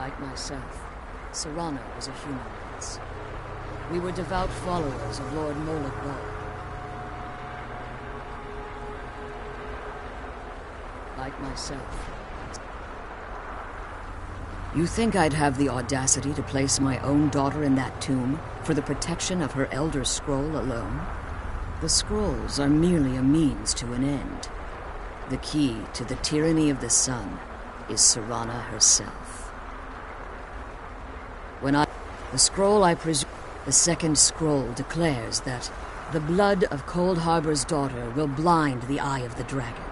Like myself, Serrano was a human once. We were devout followers of Lord Molig Ball. Like myself. You think I'd have the audacity to place my own daughter in that tomb for the protection of her Elder Scroll alone? The scrolls are merely a means to an end. The key to the tyranny of the sun is Serrana herself. The scroll I presume... The second scroll declares that the blood of Cold Harbor's daughter will blind the eye of the dragon.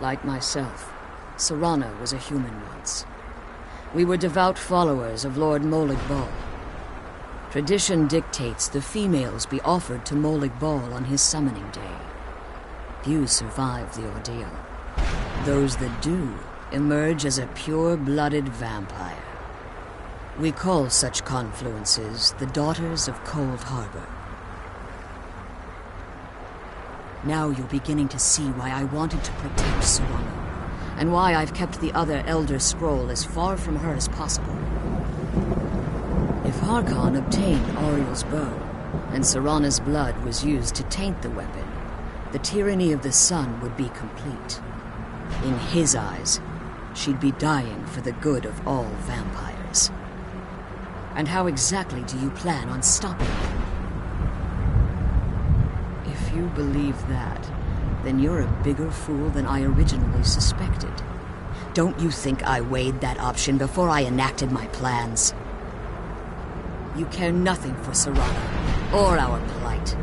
Like myself, Serrana was a human once. We were devout followers of Lord Molig Ball. Tradition dictates the females be offered to Molig Ball on his summoning day. Few survive the ordeal. Those that do emerge as a pure-blooded vampire. We call such confluences the Daughters of Cold Harbor. Now you're beginning to see why I wanted to protect Serrano, and why I've kept the other Elder Scroll as far from her as possible. If Harkon obtained Auriel's bow, and Serrana's blood was used to taint the weapon, the tyranny of the sun would be complete. In his eyes, she'd be dying for the good of all vampires. And how exactly do you plan on stopping it? If you believe that, then you're a bigger fool than I originally suspected. Don't you think I weighed that option before I enacted my plans? You care nothing for Serrano, or our plight.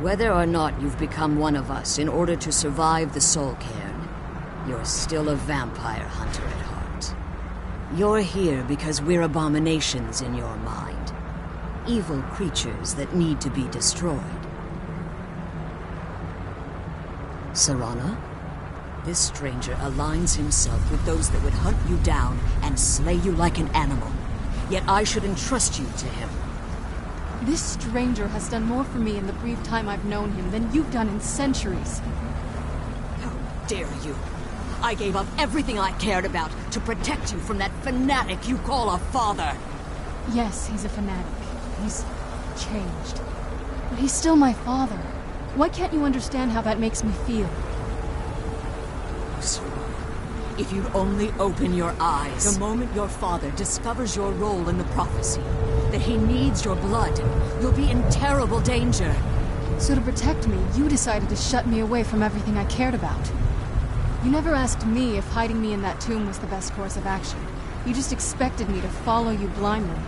Whether or not you've become one of us in order to survive the soul cairn, you're still a vampire hunter at heart. You're here because we're abominations in your mind. Evil creatures that need to be destroyed. Serrana, this stranger aligns himself with those that would hunt you down and slay you like an animal. Yet I should entrust you to him. This stranger has done more for me in the brief time I've known him than you've done in centuries. How dare you! I gave up everything I cared about to protect you from that fanatic you call a father! Yes, he's a fanatic. He's changed. But he's still my father. Why can't you understand how that makes me feel? Serrana, if you'd only open your eyes. The moment your father discovers your role in the prophecy, that he needs your blood, you'll be in terrible danger. So to protect me, you decided to shut me away from everything I cared about. You never asked me if hiding me in that tomb was the best course of action. You just expected me to follow you blindly.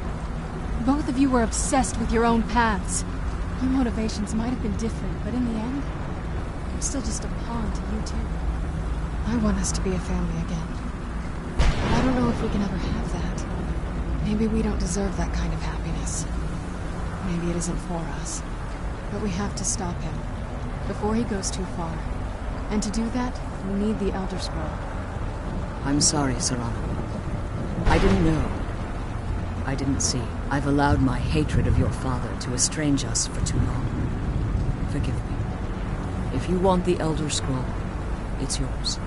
Both of you were obsessed with your own paths. Your motivations might have been different, but in the end, I'm still just a pawn to you two. I want us to be a family again. But I don't know if we can ever have that. Maybe we don't deserve that kind of happiness. Maybe it isn't for us. But we have to stop him, before he goes too far. And to do that, we need the Elder Scroll. I'm sorry, Serrano. I didn't know. I didn't see. I've allowed my hatred of your father to estrange us for too long. Forgive me. If you want the Elder Scroll, it's yours.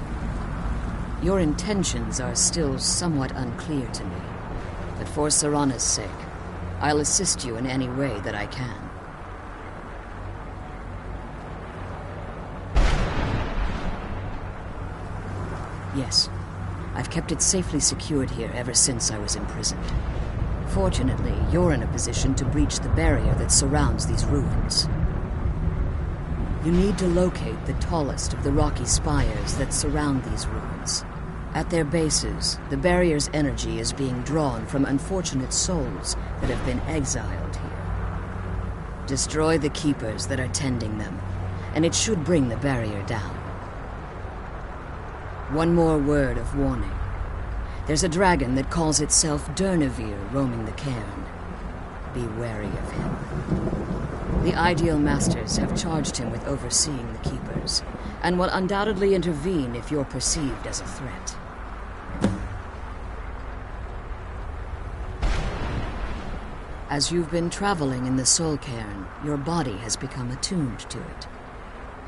Your intentions are still somewhat unclear to me, but for Serrana's sake, I'll assist you in any way that I can. Yes, I've kept it safely secured here ever since I was imprisoned. Fortunately, you're in a position to breach the barrier that surrounds these ruins. You need to locate the tallest of the rocky spires that surround these ruins. At their bases, the barrier's energy is being drawn from unfortunate souls that have been exiled here. Destroy the keepers that are tending them, and it should bring the barrier down. One more word of warning. There's a dragon that calls itself Durnevere roaming the cairn. Be wary of him. The Ideal Masters have charged him with overseeing the Keepers, and will undoubtedly intervene if you're perceived as a threat. As you've been traveling in the Soul Cairn, your body has become attuned to it.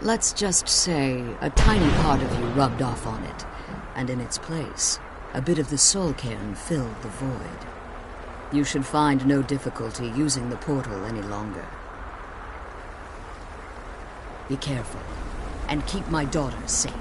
Let's just say a tiny part of you rubbed off on it, and in its place, a bit of the soul cairn filled the void. You should find no difficulty using the portal any longer. Be careful, and keep my daughter safe.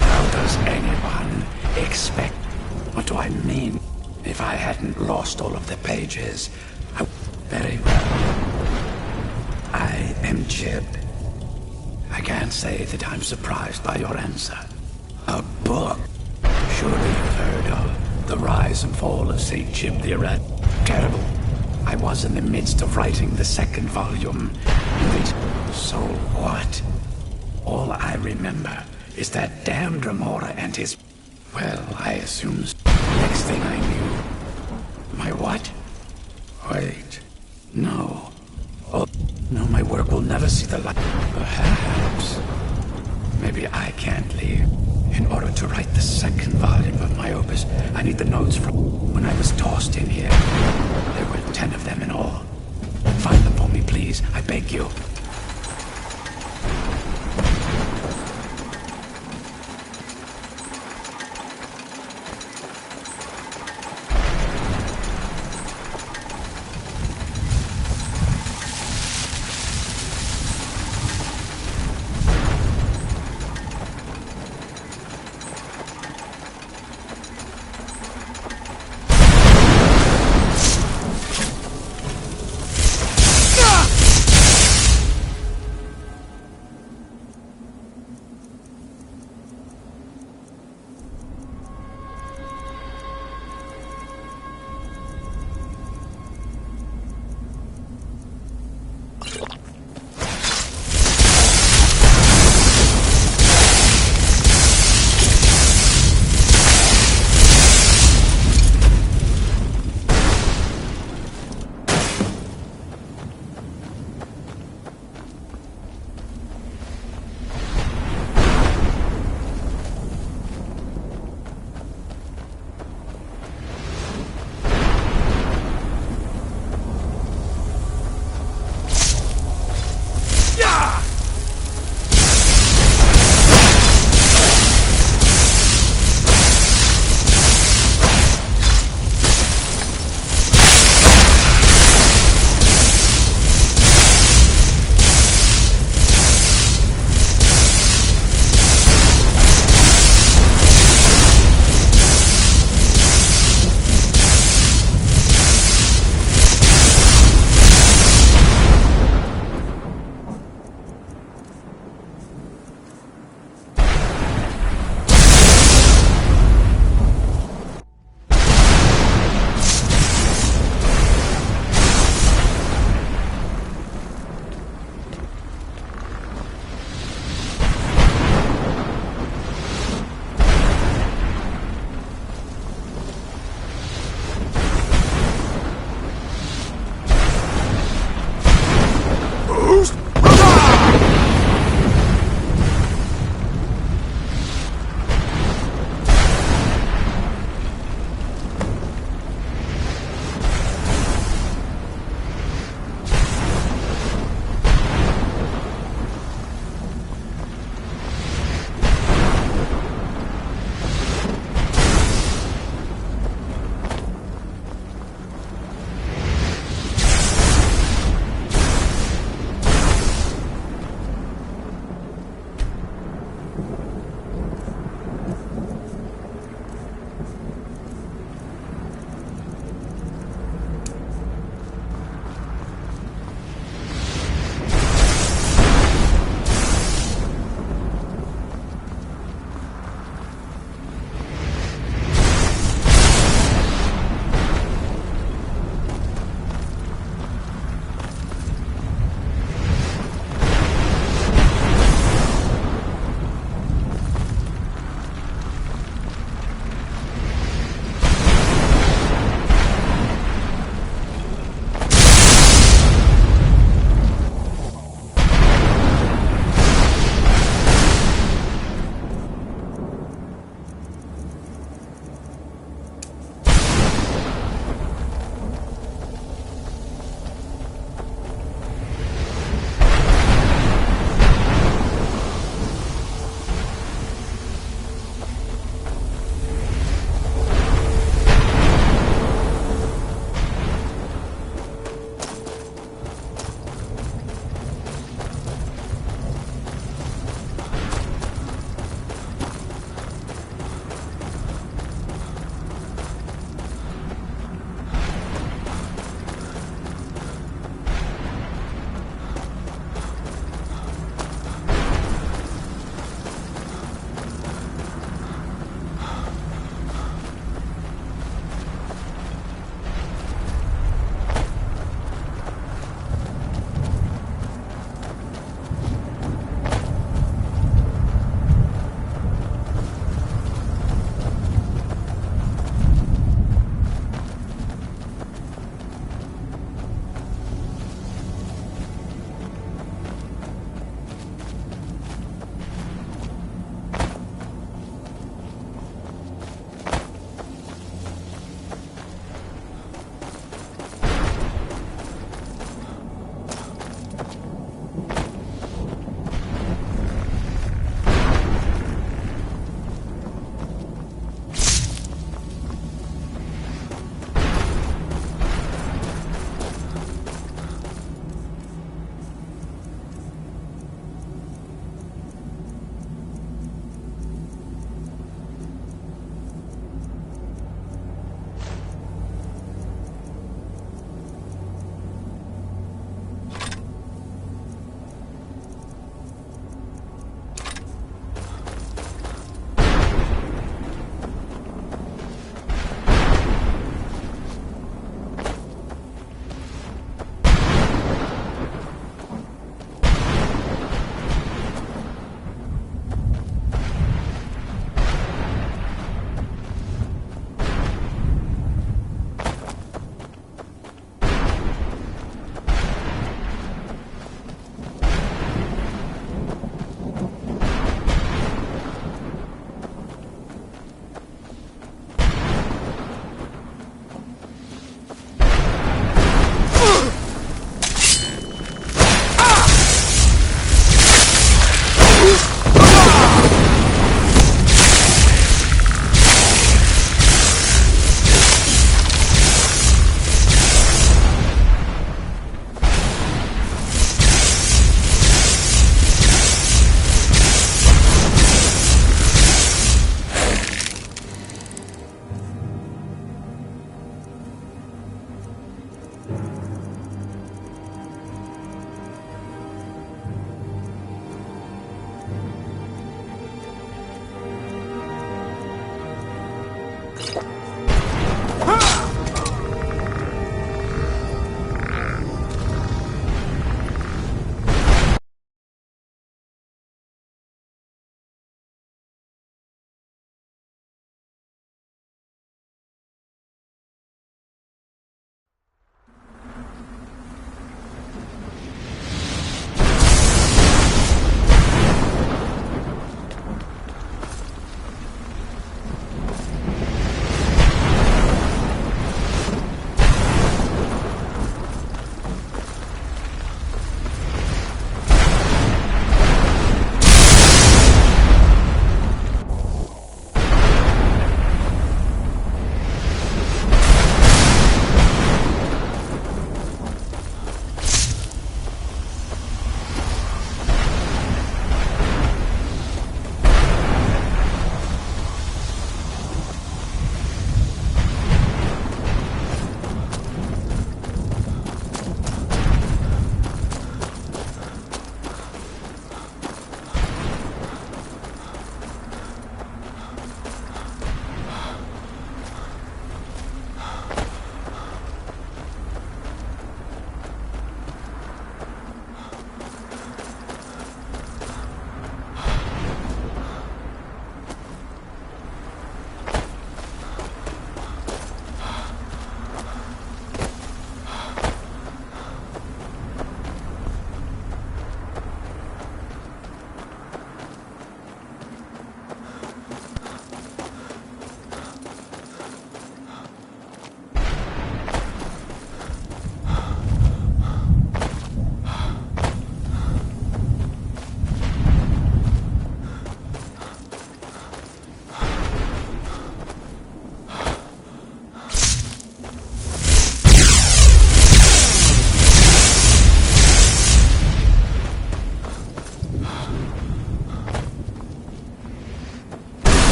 How does anyone expect? What do I mean? If I hadn't lost all of the pages, very well. I am Jib. I can't say that I'm surprised by your answer. A book? Surely you've heard of The Rise and Fall of St. Jib the Erat. Terrible. I was in the midst of writing the second volume. So what? All I remember is that damned Remora and his... Well, I assume next thing I knew... My what? Wait. No. Oh, no, my work will never see the light. Perhaps. Maybe I can't leave. In order to write the second volume of my opus, I need the notes from when I was tossed in here. There were 10 of them in all. Find them for me, please. I beg you.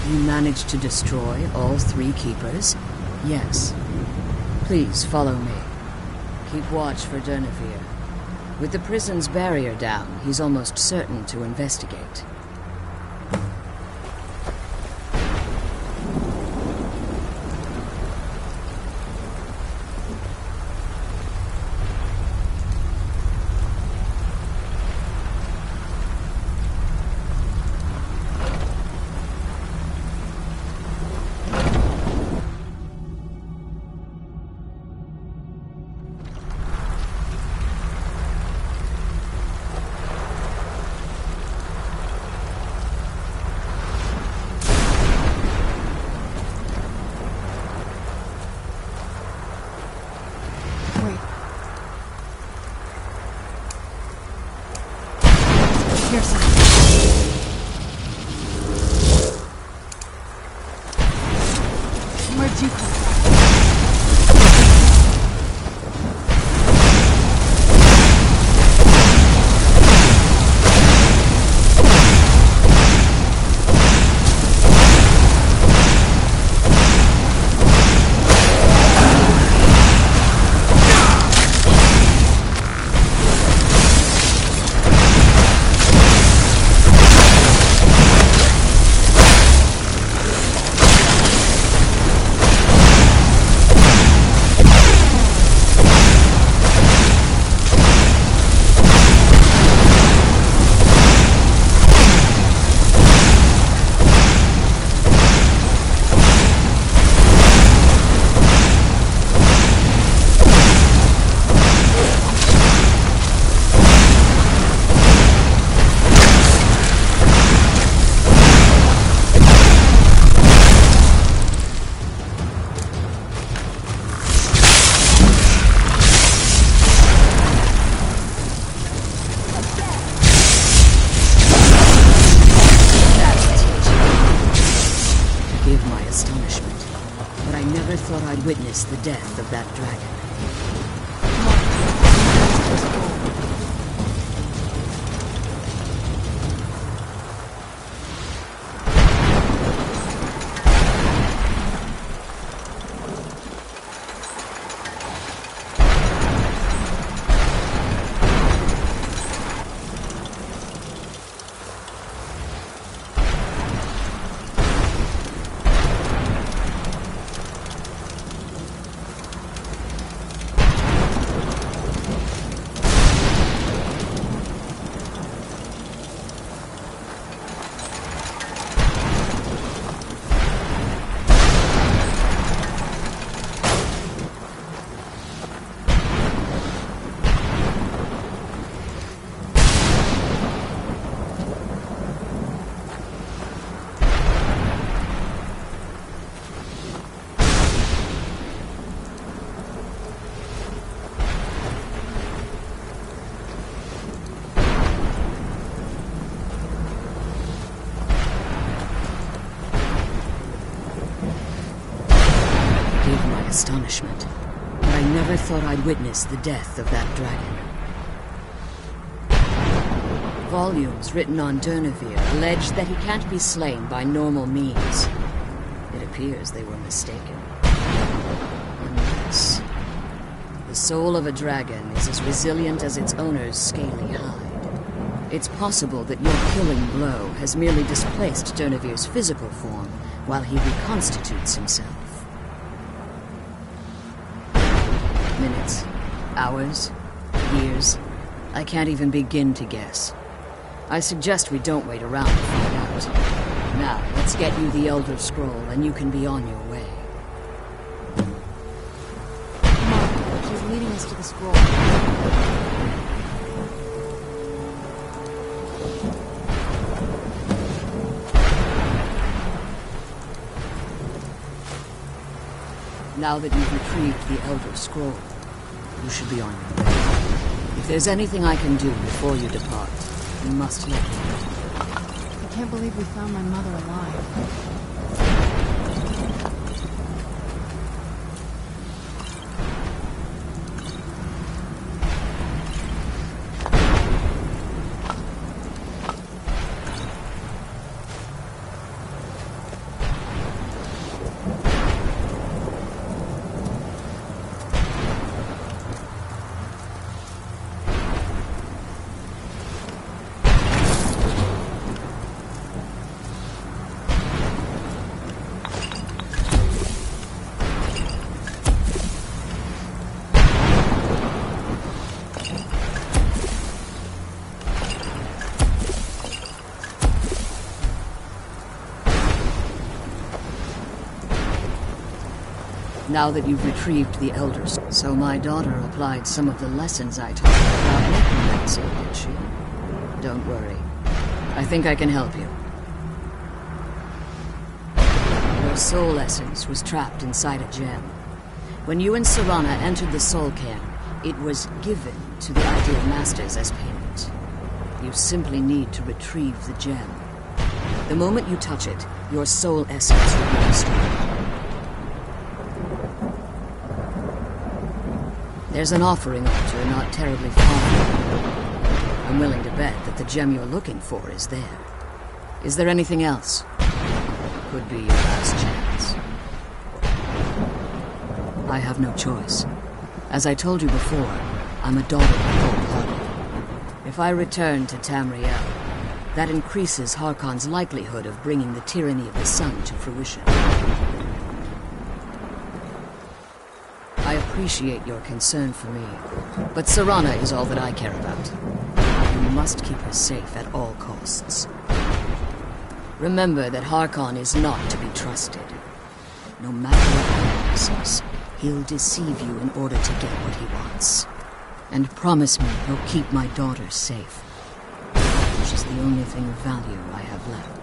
You managed to destroy all 3 keepers? Yes. Please follow me. Keep watch for Durnevere. With the prison's barrier down, he's almost certain to investigate. Where'd you come from? Witness the death of that dragon. Astonishment. But I never thought I'd witness the death of that dragon. Volumes written on Durnevere allege that he can't be slain by normal means. It appears they were mistaken. Unless the soul of a dragon is as resilient as its owner's scaly hide. It's possible that your killing blow has merely displaced Durnevere's physical form while he reconstitutes himself. Minutes, hours, years. I can't even begin to guess. I suggest we don't wait around to find out. Now, let's get you the Elder Scroll and you can be on your way. Mark, she's leading us to the scroll. Now that you've retrieved the Elder Scroll, you should be on your way. If there's anything I can do before you depart, you must let me know. I can't believe we found my mother alive. now that you've retrieved the Elders. So my daughter applied some of the lessons I taught her about necromancy, did she? Don't worry. I think I can help you. Your soul essence was trapped inside a gem. When you and Serana entered the soul cairn, it was given to the Ideal Masters as payment. You simply need to retrieve the gem. The moment you touch it, your soul essence will be restored. There's an offering altar not terribly far. I'm willing to bet that the gem you're looking for is there. Is there anything else? Could be your last chance. I have no choice. As I told you before, I'm a daughter of cold-blooded. If I return to Tamriel, that increases Harkon's likelihood of bringing the tyranny of the sun to fruition. I appreciate your concern for me, but Serana is all that I care about. You must keep her safe at all costs. Remember that Harkon is not to be trusted. No matter what he says, he'll deceive you in order to get what he wants. And promise me he'll keep my daughter safe. She's the only thing of value I have left.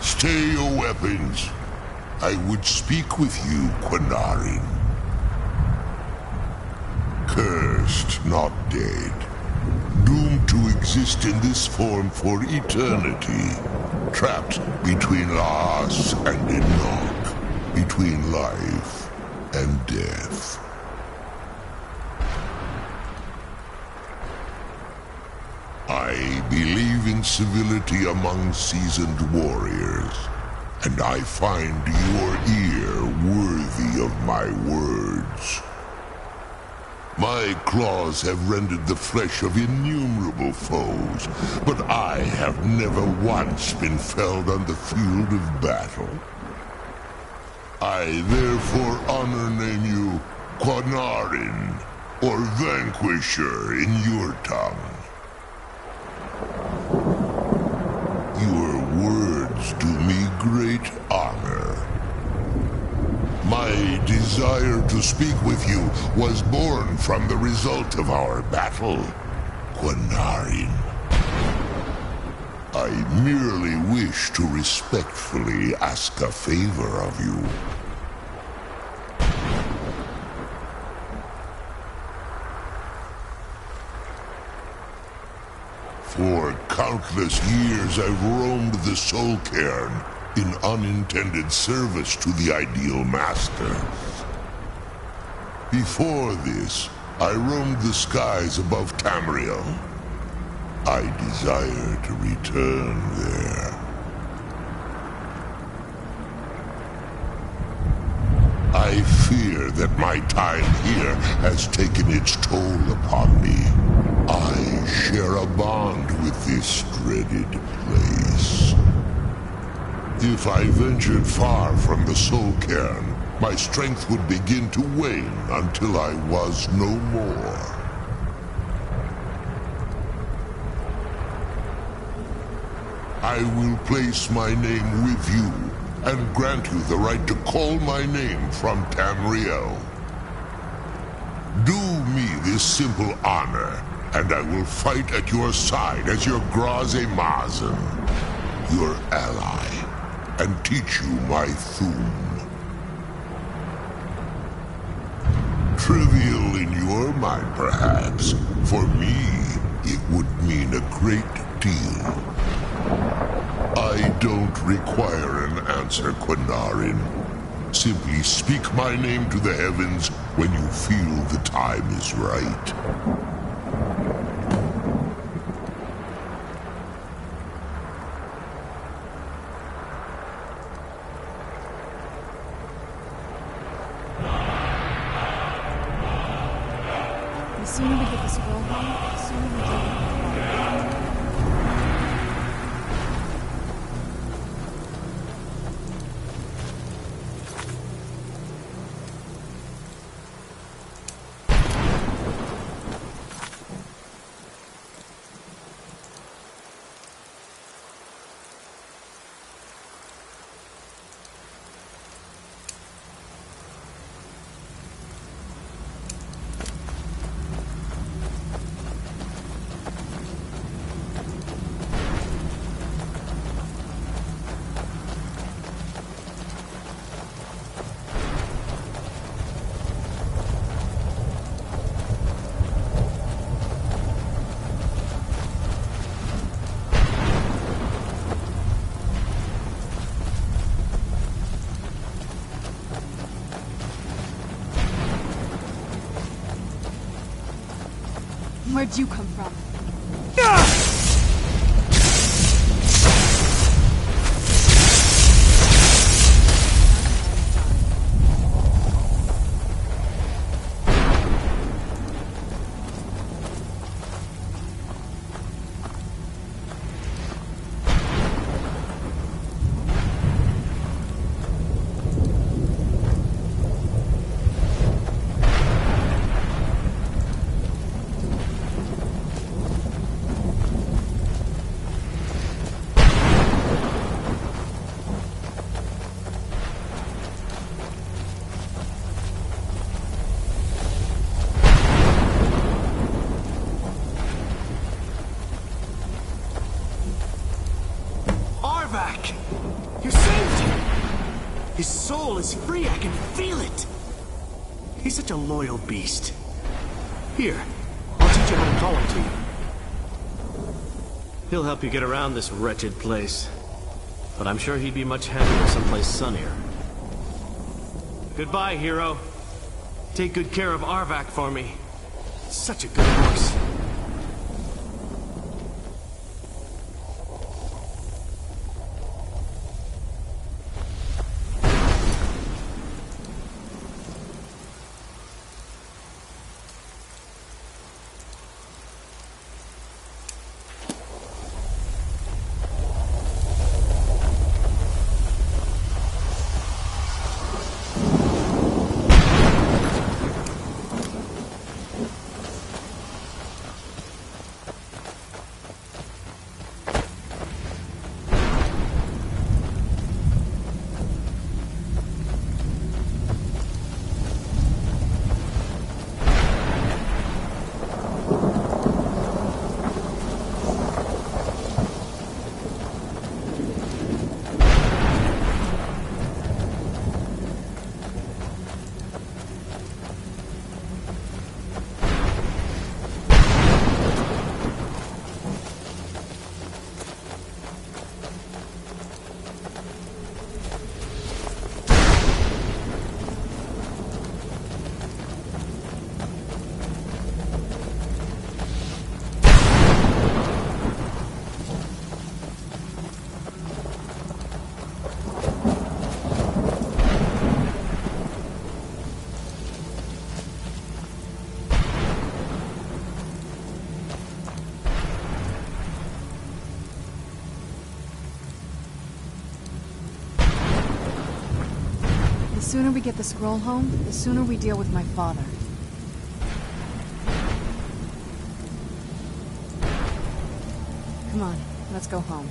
Stay your weapons. I would speak with you, Quinarin. Cursed, not dead. Doomed to exist in this form for eternity. Trapped between Laas and Enoch. Between life and death. I believe in civility among seasoned warriors, and I find your ear worthy of my words. My claws have rendered the flesh of innumerable foes, but I have never once been felled on the field of battle. I therefore honor name you Quinarin, or Vanquisher in your tongue. Your words do me great honor. My desire to speak with you was born from the result of our battle, Quinarin. I merely wish to respectfully ask a favor of you. For countless years I've roamed the soul cairn in unintended service to the Ideal Master. Before this, I roamed the skies above Tamriel. I desire to return there. I fear that my time here has taken its toll upon me. I share a bond with this dreaded place. If I ventured far from the soul cairn, my strength would begin to wane until I was no more. I will place my name with you and grant you the right to call my name from Tamriel. Do me this simple honor, and I will fight at your side as your Graze Mazen, your ally, and teach you my Thum. Trivial in your mind, perhaps. For me, it would mean a great deal. I don't require an answer, Quinarin. Simply speak my name to the heavens when you feel the time is right. Where'd you come from? You saved him! His soul is free, I can feel it! He's such a loyal beast. Here, I'll teach you how to call him to you. He'll help you get around this wretched place. But I'm sure he'd be much happier someplace sunnier. Goodbye, hero. Take good care of Arvak for me. Such a good horse. The sooner we get the scroll home, the sooner we deal with my father. Come on, let's go home.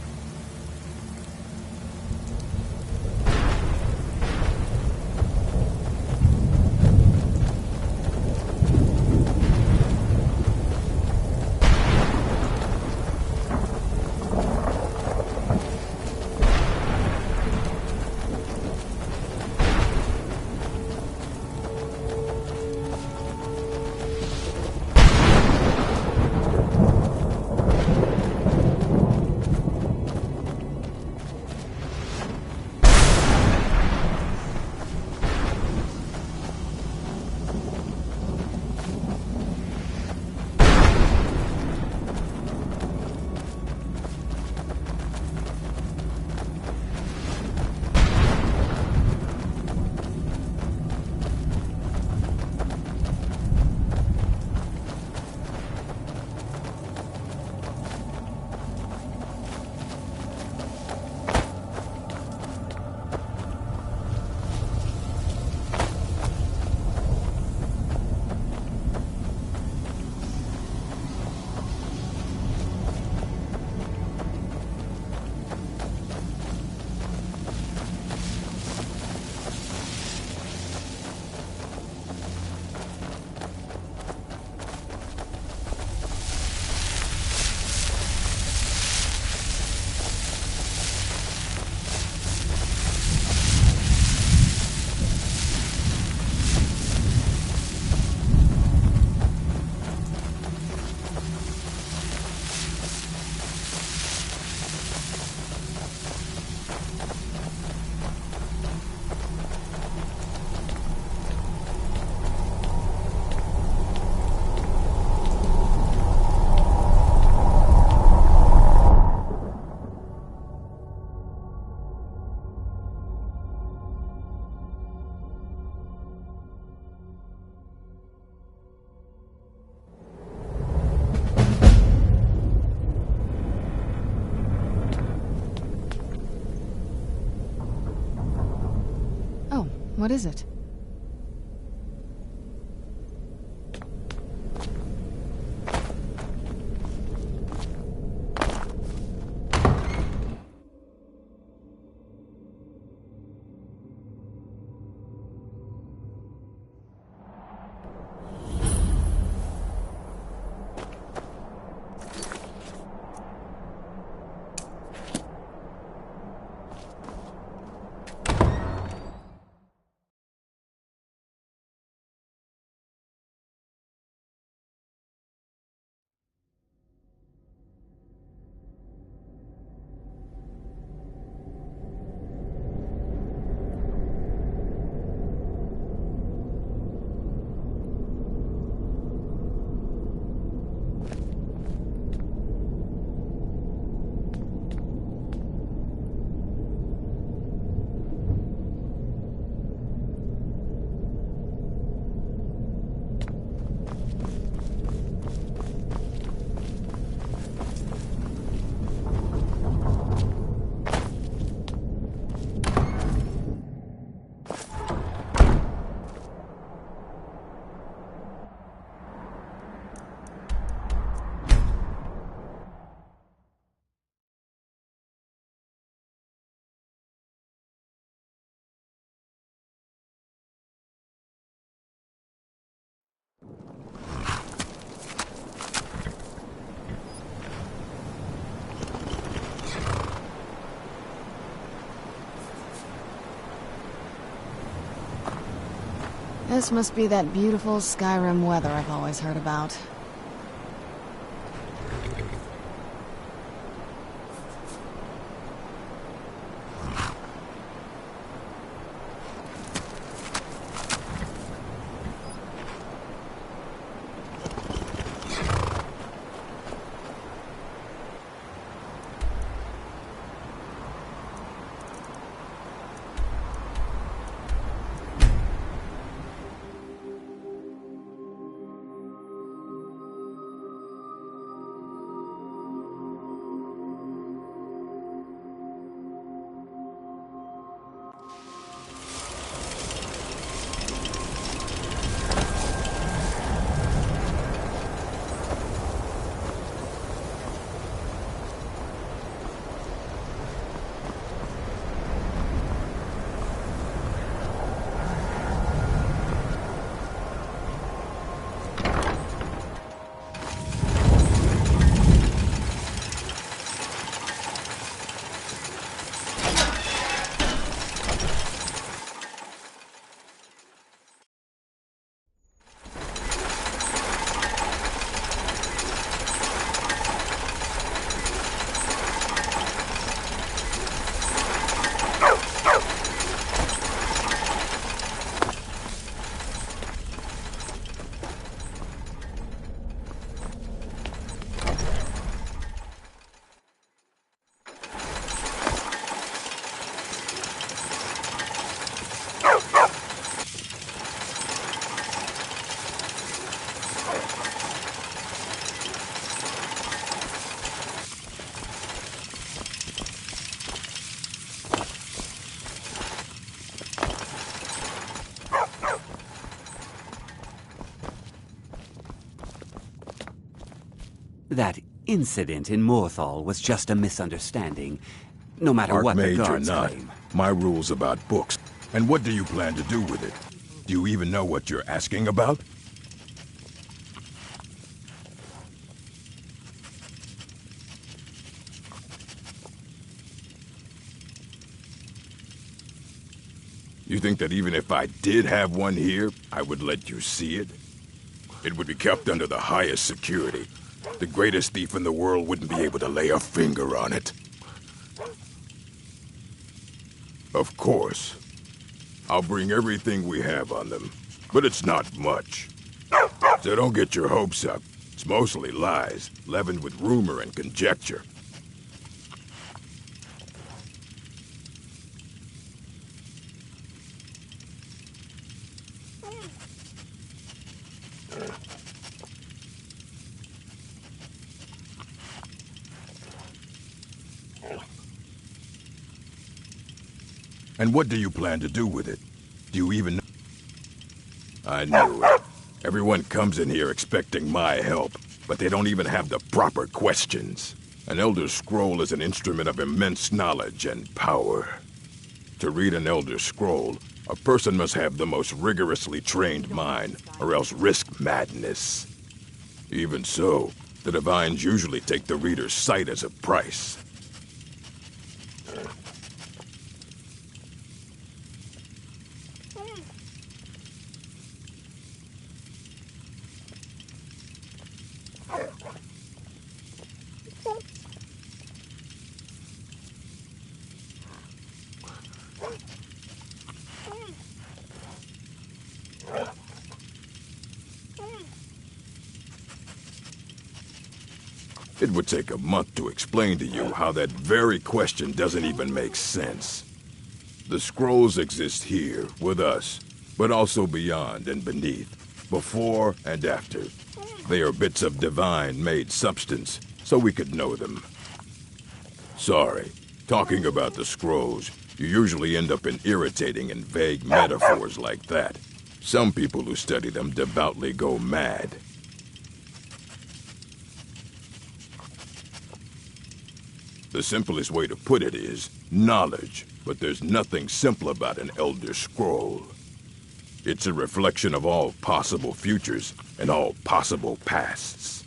What is it? This must be that beautiful Skyrim weather I've always heard about. That incident in Morthal was just a misunderstanding, no matter what the Archmage or guards not, claim. my rule's about books. And what do you plan to do with it? Do you even know what you're asking about? You think that even if I did have one here, I would let you see it? It would be kept under the highest security. The greatest thief in the world wouldn't be able to lay a finger on it. Of course. I'll bring everything we have on them, but it's not much. So don't get your hopes up. It's mostly lies, leavened with rumor and conjecture. And what do you plan to do with it? Do you even know? I knew it. Everyone comes in here expecting my help, but they don't even have the proper questions. An Elder Scroll is an instrument of immense knowledge and power. To read an Elder Scroll, a person must have the most rigorously trained mind, or else risk madness. Even so, the Divines usually take the reader's sight as a price. It would take a month to explain to you how that very question doesn't even make sense. The scrolls exist here, with us, but also beyond and beneath, before and after. They are bits of divine-made substance, so we could know them. Sorry, talking about the scrolls, you usually end up in irritating and vague metaphors like that. Some people who study them devoutly go mad. The simplest way to put it is knowledge, but there's nothing simple about an Elder Scroll. It's a reflection of all possible futures and all possible pasts.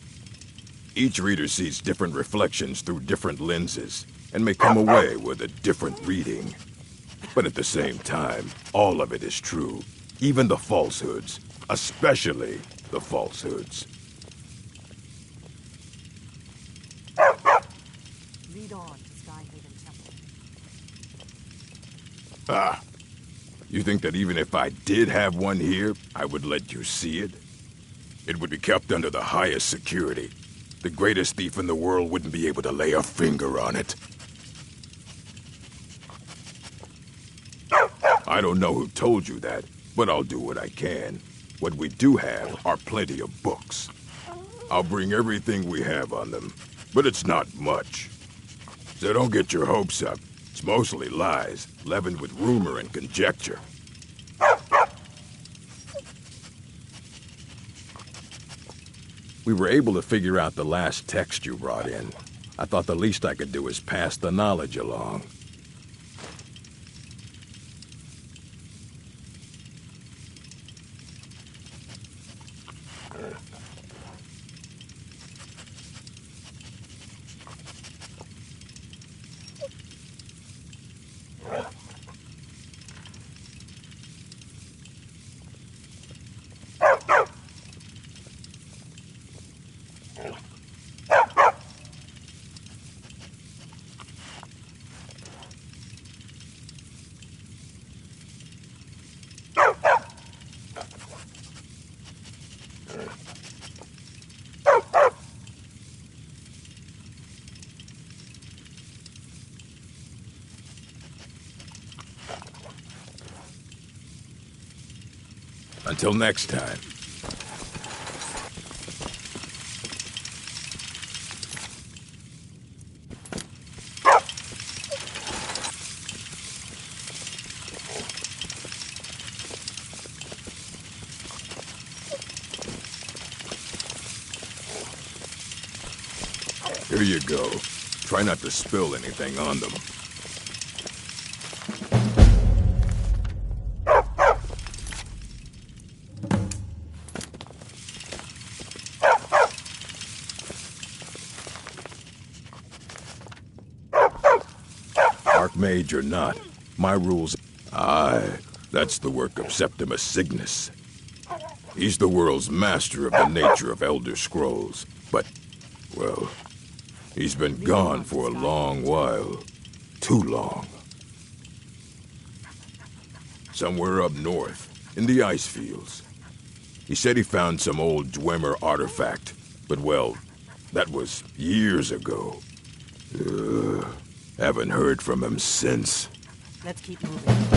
Each reader sees different reflections through different lenses and may come away with a different reading. But at the same time, all of it is true, even the falsehoods, especially the falsehoods. Lead on, Skyhaven Temple. Ah, you think that even if I did have one here, I would let you see it? It would be kept under the highest security. The greatest thief in the world wouldn't be able to lay a finger on it. I don't know who told you that, but I'll do what I can. What we do have are plenty of books. I'll bring everything we have on them, but it's not much. So don't get your hopes up. It's mostly lies, leavened with rumor and conjecture. We were able to figure out the last text you brought in. I thought the least I could do is pass the knowledge along. Until next time. Here you go. Try not to spill anything on them. Archmage or not, my rules... Aye, that's the work of Septimus Cygnus. He's the world's master of the nature of Elder Scrolls, but, well, he's been gone for a long while. Too long. Somewhere up north, in the ice fields. He said he found some old Dwemer artifact, but well, that was years ago. Haven't heard from him since. Let's keep moving.